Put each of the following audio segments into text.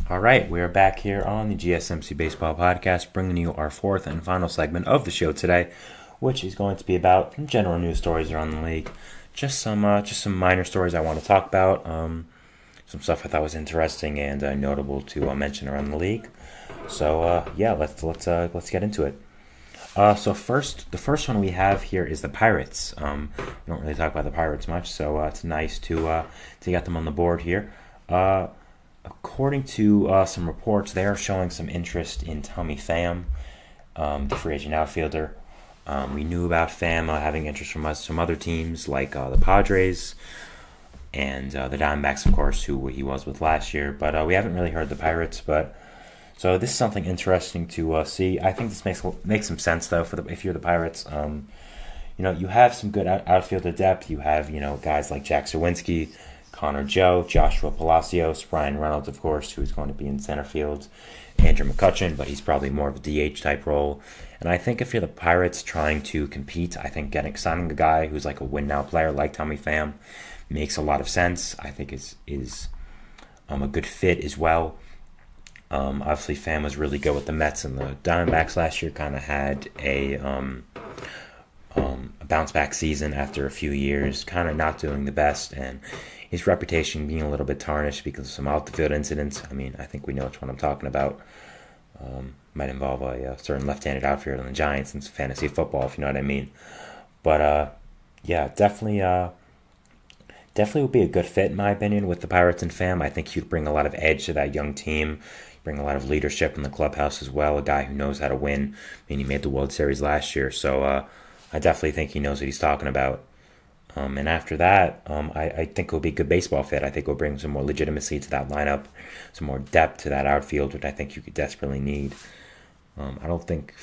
All right, we're back here on the GSMC Baseball Podcast, bringing you our fourth and final segment of the show today, which is going to be about general news stories around the league. Just some minor stories I want to talk about. Some stuff I thought was interesting and notable to mention around the league. So let's get into it. The first one we have here is the Pirates. We don't really talk about the Pirates much, so it's nice to get them on the board here. According to some reports, they are showing some interest in Tommy Pham, the free agent outfielder. We knew about Pham having interest from some other teams like the Padres and the Diamondbacks, of course, who he was with last year. But we haven't really heard the Pirates. So this is something interesting to see. I think this makes some sense though if you're the Pirates. You have some good outfielder depth. You have guys like Jack Sawinski, Connor Joe, Joshua Palacios, Ryan Reynolds, of course, who's going to be in center field, Andrew McCutchen, but he's probably more of a DH type role. And I think if you're the Pirates trying to compete, I think signing a guy who's like a win now player like Tommy Pham makes a lot of sense. I think is a good fit as well. Obviously, Pham was really good with the Mets and the Diamondbacks last year. Kind of had a bounce back season after a few years, kind of not doing the best, and his reputation being a little bit tarnished because of some out the field incidents. I mean, I think we know which one I'm talking about. Might involve a certain left-handed outfielder on the Giants in fantasy football, if you know what I mean. But definitely would be a good fit in my opinion with the Pirates and Pham. I think he'd bring a lot of edge to that young team, bring a lot of leadership in the clubhouse as well. A guy who knows how to win. I mean, he made the World Series last year, so I definitely think he knows what he's talking about. And after that, I think it'll be a good baseball fit. I think it'll bring some more legitimacy to that lineup, some more depth to that outfield, which I think you could desperately need. I don't think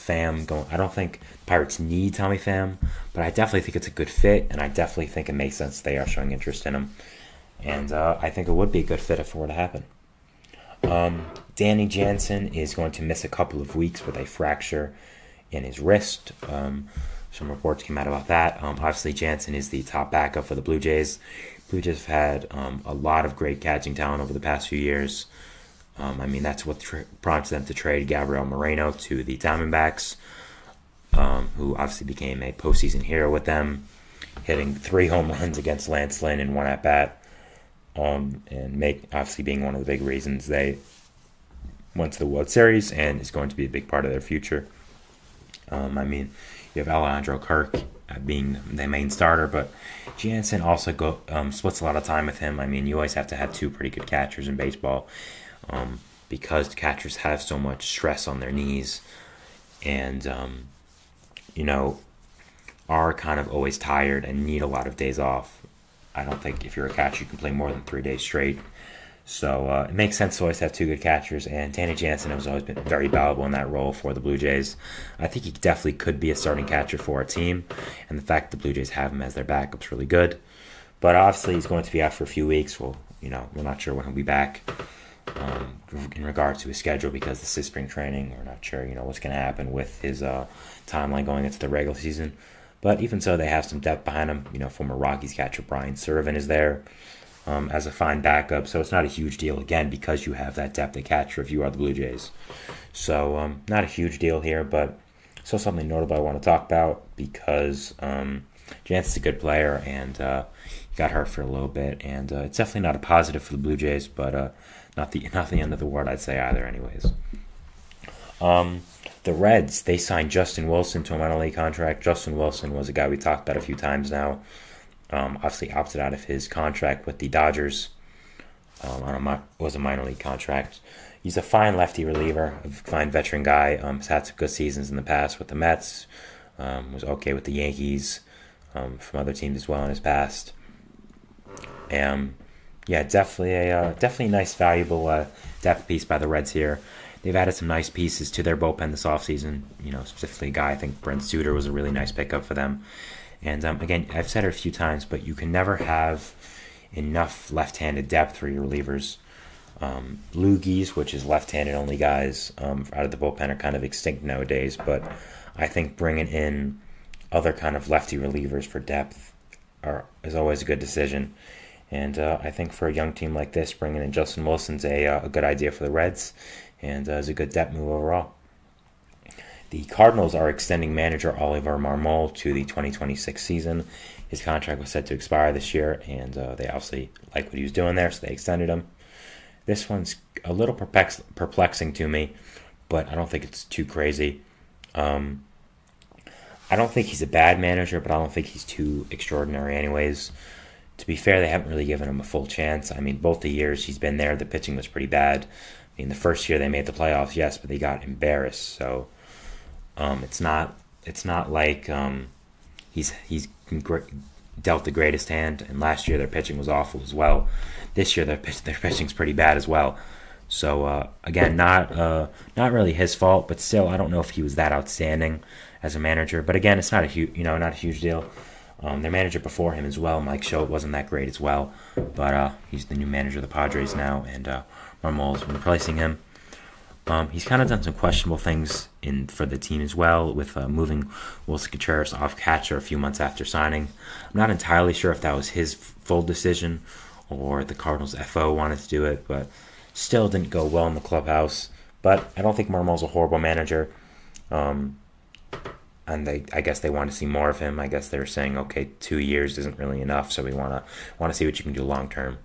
Pirates need Tommy Pham, but I definitely think it's a good fit, and I definitely think it makes sense they are showing interest in him. And I think it would be a good fit if it were to happen. Danny Jansen is going to miss a couple of weeks with a fracture in his wrist. Some reports came out about that. Obviously, Jansen is the top backup for the Blue Jays. Blue Jays have had a lot of great catching talent over the past few years. That's what prompted them to trade Gabriel Moreno to the Diamondbacks, who obviously became a postseason hero with them, hitting 3 home runs against Lance Lynn in one at-bat, and obviously being one of the big reasons they went to the World Series and is going to be a big part of their future. You have Alejandro Kirk being the main starter, but Jansen also splits a lot of time with him. You always have to have 2 pretty good catchers in baseball because catchers have so much stress on their knees and, are kind of always tired and need a lot of days off. I don't think if you're a catcher you can play more than 3 days straight. So it makes sense to always have 2 good catchers, and Danny Jansen has always been very valuable in that role for the Blue Jays. I think he definitely could be a starting catcher for a team, and the fact the Blue Jays have him as their backup is really good. But obviously he's going to be out for a few weeks. We're not sure when he'll be back in regards to his schedule because this is spring training. We're not sure, what's going to happen with his timeline going into the regular season. But even so, they have some depth behind him. Former Rockies catcher Brian Serven is there. As a fine backup, so it's not a huge deal, again, because you have that depth at catcher if you are the Blue Jays. So, not a huge deal here, but still something notable I want to talk about because Jansen's a good player, and he got hurt for a little bit, and it's definitely not a positive for the Blue Jays, but not the end of the world, I'd say, either, anyways. The Reds, they signed Justin Wilson to a minor league contract. Justin Wilson was a guy we talked about a few times now. Obviously opted out of his contract with the Dodgers was a minor league contract. He's a fine lefty reliever, a fine veteran guy. Has had some good seasons in the past with the Mets. Was okay with the Yankees, from other teams as well in his past. Definitely a nice, valuable depth piece by the Reds here. They've added some nice pieces to their bullpen this offseason. Specifically a guy, I think Brent Suter was a really nice pickup for them. And again, I've said it a few times, but you can never have enough left-handed depth for your relievers. Loogies, which is left-handed only guys out of the bullpen, are kind of extinct nowadays. But I think bringing in other kind of lefty relievers for depth is always a good decision. And I think for a young team like this, bringing in Justin Wilson's a good idea for the Reds, and is a good depth move overall. The Cardinals are extending manager Oliver Marmol to the 2026 season. His contract was set to expire this year, and they obviously like what he was doing there, so they extended him. This one's a little perplexing to me, but I don't think it's too crazy. I don't think he's a bad manager, but I don't think he's too extraordinary anyways. To be fair, they haven't really given him a full chance. I mean, both the years he's been there, the pitching was pretty bad. I mean, the first year they made the playoffs, yes, but they got embarrassed. So it's not like he's dealt the greatest hand. And last year their pitching was awful as well. This year their pitching's pretty bad as well. So again, not really his fault, but still, I don't know if he was that outstanding as a manager. But again, it's not a huge deal. Their manager before him as well, Mike Schopp, wasn't that great as well, but he's the new manager of the Padres now, and Marmol's replacing him. He's kind of done some questionable things for the team as well, with moving Wilson Contreras off catcher a few months after signing. I'm not entirely sure if that was his full decision or the Cardinals' FO wanted to do it, but still didn't go well in the clubhouse. But I don't think Marmol's a horrible manager. And I guess they want to see more of him. I guess they're saying, okay, 2 years isn't really enough, so we want to see what you can do long term.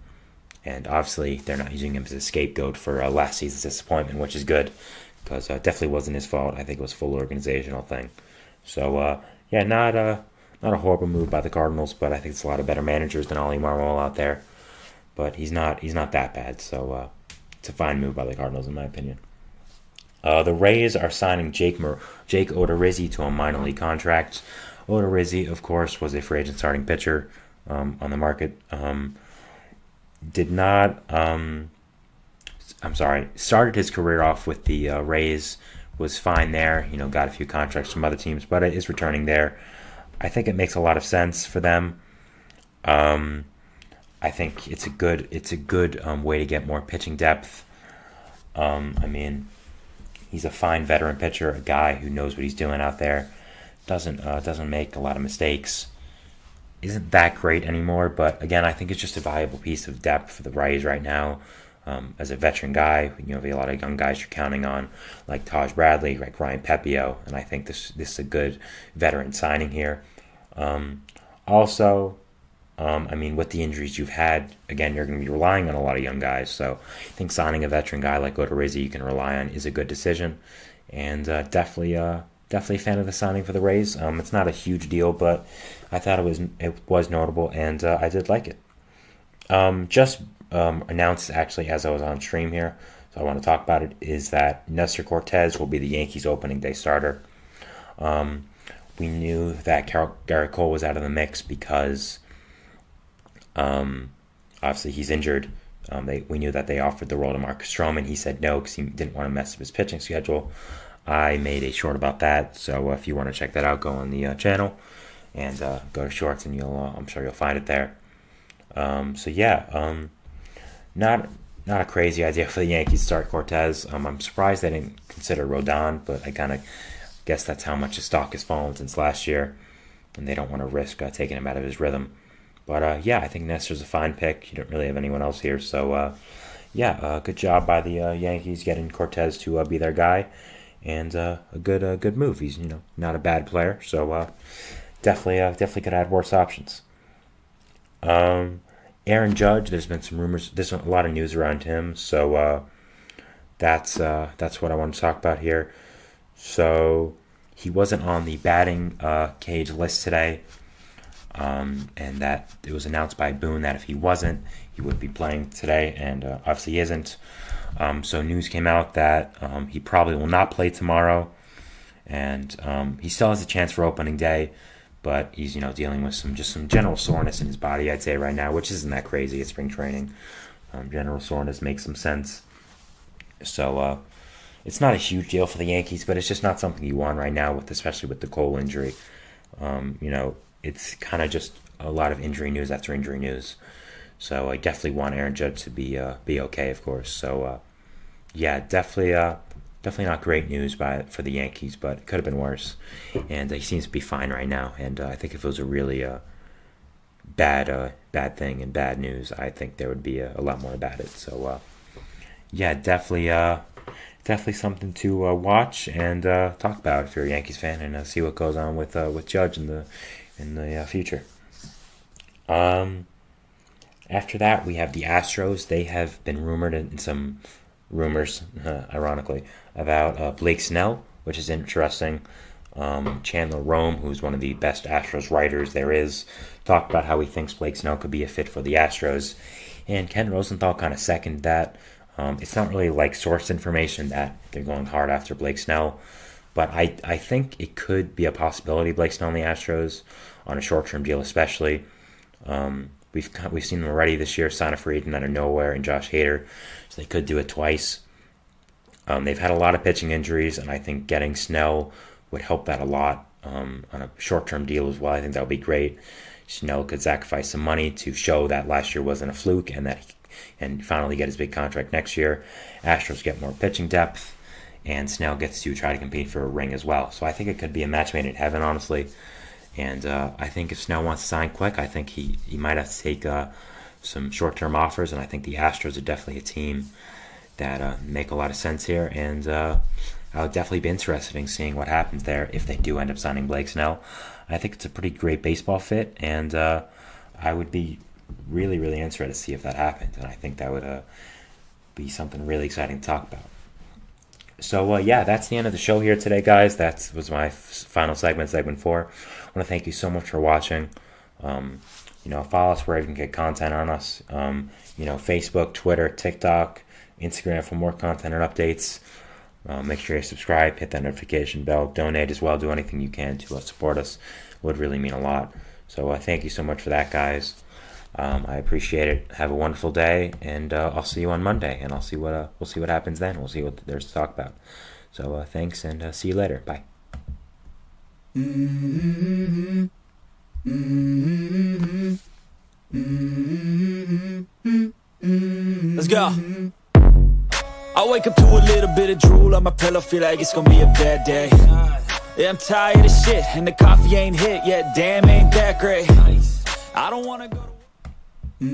And obviously, they're not using him as a scapegoat for last season's disappointment, which is good, because it definitely wasn't his fault. I think it was a full organizational thing. So yeah, not a horrible move by the Cardinals, but I think it's a lot of better managers than Ollie Marmol out there. But he's not that bad. So it's a fine move by the Cardinals, in my opinion. The Rays are signing Jake Odorizzi to a minor league contract. Odorizzi, of course, was a free agent starting pitcher on the market. Started his career off with the Rays, was fine there, got a few contracts from other teams, but it is returning there. I think it makes a lot of sense for them. I think it's a good way to get more pitching depth. He's a fine veteran pitcher, a guy who knows what he's doing out there. Doesn't make a lot of mistakes. Isn't that great anymore, but again, I think it's just a valuable piece of depth for the Rays right now. As a veteran guy, we have a lot of young guys you're counting on, like Taj Bradley, like Ryan Pepio, and I think this is a good veteran signing here. With the injuries you've had, again, you're going to be relying on a lot of young guys. So I think signing a veteran guy like Odorizzi you can rely on is a good decision. And definitely a fan of the signing for the Rays. It's not a huge deal, but I thought it was notable, and I did like it. Announced, actually, as I was on stream here, so I want to talk about it, is that Nestor Cortez will be the Yankees' opening day starter. We knew that Garrett Cole was out of the mix because obviously he's injured. We knew that they offered the role to Marcus Stroman. He said no because he didn't want to mess up his pitching schedule. I made a short about that, so if you want to check that out, go on the channel and go to shorts, and I'm sure you'll find it there. Not a crazy idea for the Yankees to start Cortez. I'm surprised they didn't consider Rodon, but I kind of guess that's how much his stock has fallen since last year, and they don't want to risk taking him out of his rhythm. But I think Nestor's a fine pick. You don't really have anyone else here, so good job by the Yankees getting Cortez to be their guy, and a good move. He's not a bad player, so definitely could add worse options. Aaron Judge, there's been some rumors. There's a lot of news around him, so that's what I want to talk about here. So he wasn't on the batting cage list today, and that it was announced by Boone that if he wasn't, he would be playing today, and obviously he isn't. So news came out that he probably will not play tomorrow, and he still has a chance for opening day. But he's, dealing with some general soreness in his body, I'd say, right now, which isn't that crazy at spring training. General soreness makes some sense. So it's not a huge deal for the Yankees, but it's just not something you want right now, especially with the Cole injury. It's kind of just a lot of injury news after injury news. So I definitely want Aaron Judge to be okay, of course. So definitely not great news for the Yankees, but it could have been worse. And he seems to be fine right now. And I think if it was a really bad thing and bad news, I think there would be a lot more about it. So yeah, definitely something to watch and talk about if you're a Yankees fan, and see what goes on with Judge in the future. After that, we have the Astros. They have been rumored in some rumors, ironically, about Blake Snell, which is interesting. Chandler Rome, who's one of the best Astros writers there is, talked about how he thinks Blake Snell could be a fit for the Astros. And Ken Rosenthal kind of seconded that. It's not really like source information that they're going hard after Blake Snell, but I think it could be a possibility, Blake Snell and the Astros, on a short-term deal especially. We've seen them already this year sign a free agent out of nowhere in Josh Hader, so they could do it twice. They've had a lot of pitching injuries, and I think getting Snell would help that a lot on a short-term deal as well. I think that would be great. Snell could sacrifice some money to show that last year wasn't a fluke and finally get his big contract next year. Astros get more pitching depth, and Snell gets to try to compete for a ring as well. So I think it could be a match made in heaven, honestly. And I think if Snell wants to sign quick, I think he might have to take some short-term offers, and I think the Astros are definitely a team that make a lot of sense here. And I would definitely be interested in seeing what happens there if they do end up signing Blake Snell. I think it's a pretty great baseball fit, and I would be really, really interested to see if that happens. And I think that would be something really exciting to talk about. So, yeah, that's the end of the show here today, guys. That was my final segment 4. I want to thank you so much for watching. Follow us wherever you can get content on us. Facebook, Twitter, TikTok, Instagram for more content and updates. Make sure you subscribe, hit that notification bell, donate as well, do anything you can to support us. It would really mean a lot. So thank you so much for that, guys. I appreciate it. Have a wonderful day, and I'll see you on Monday, and we'll see what happens then. We'll see what there's to talk about. So thanks, and see you later. Bye. Let's go. I wake up to a little bit of drool on my pillow, feel like it's gonna be a bad day. Yeah, I'm tired of shit, and the coffee ain't hit yet. Damn, ain't that great. I don't wanna go to